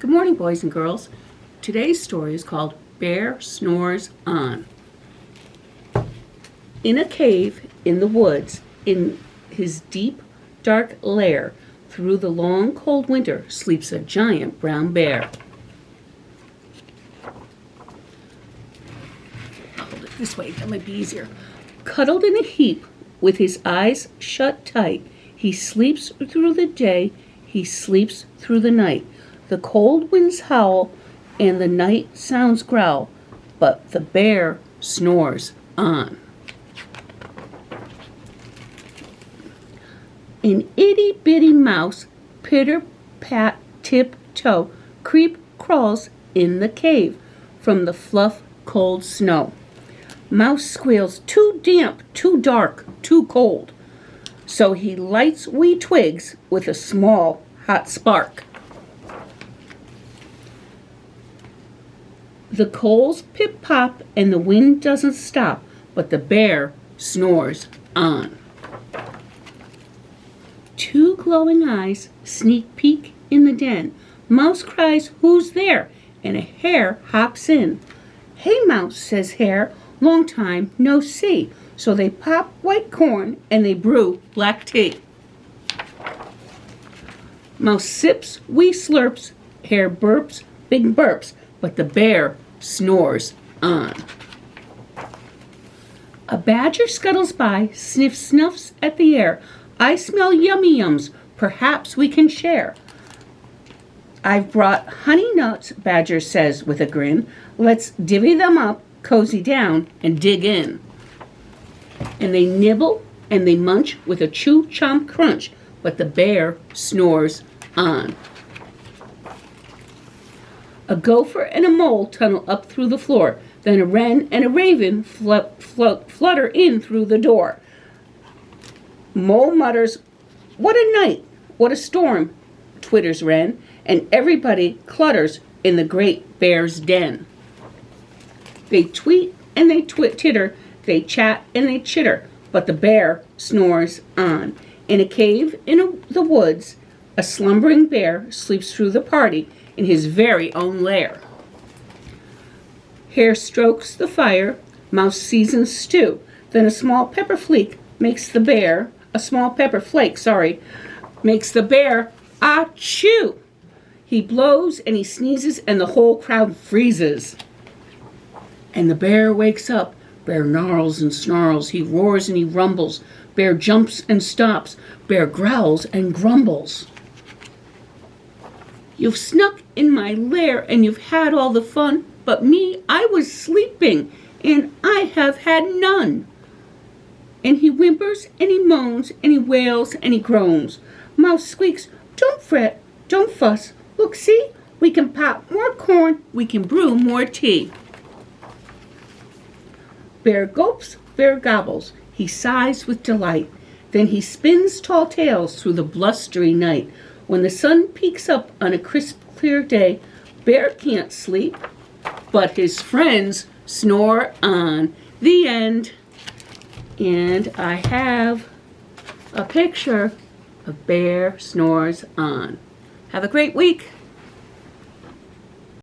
Good morning, boys and girls. Today's story is called Bear Snores On. In a cave in the woods, in his deep, dark lair, through the long, cold winter, sleeps a giant brown bear. I'll hold it this way, that might be easier. Cuddled in a heap, with his eyes shut tight, he sleeps through the day, he sleeps through the night. The cold winds howl, and the night sounds growl, but the bear snores on. An itty-bitty mouse, pitter-pat, tip-toe, crawls in the cave from the fluff, cold snow. Mouse squeals, too damp, too dark, too cold. So he lights wee twigs with a small, hot spark. The coals pip-pop and the wind doesn't stop, but the bear snores on. Two glowing eyes sneak peek in the den. Mouse cries, "Who's there?" and a hare hops in. "Hey, Mouse," says Hare, "long time no see." So they pop white corn and they brew black tea. Mouse sips, wee slurps, Hare burps, big burps, but the bear snores on. A badger scuttles by, snuffs at the air. "I smell yummy yums, perhaps we can share." "I've brought honey nuts," Badger says with a grin. "Let's divvy them up, cozy down, and dig in." And they nibble and they munch with a chew chomp crunch, but the bear snores on. A gopher and a mole tunnel up through the floor. Then a wren and a raven flutter in through the door. Mole mutters, "What a night, what a storm," twitters wren, and everybody clutters in the great bear's den. They tweet and they titter, they chat and they chitter, but the bear snores on. In a cave in the woods, a slumbering bear sleeps through the party in his very own lair. Hare strokes the fire, Mouse seasons stew, then a small pepper flake makes the bear achoo! He blows and he sneezes and the whole crowd freezes. And the bear wakes up. Bear gnarls and snarls, he roars and he rumbles. Bear jumps and stops, bear growls and grumbles. "You've snuck in my lair and you've had all the fun, but me, I was sleeping and I have had none." And he whimpers and he moans and he wails and he groans. Mouse squeaks, "Don't fret, don't fuss, look, see, we can pop more corn, we can brew more tea." Bear gulps, bear gobbles, he sighs with delight. Then he spins tall tales through the blustery night. When the sun peeks up on a crisp, clear day, Bear can't sleep, but his friends snore on. The end. And I have a picture of Bear Snores On. Have a great week.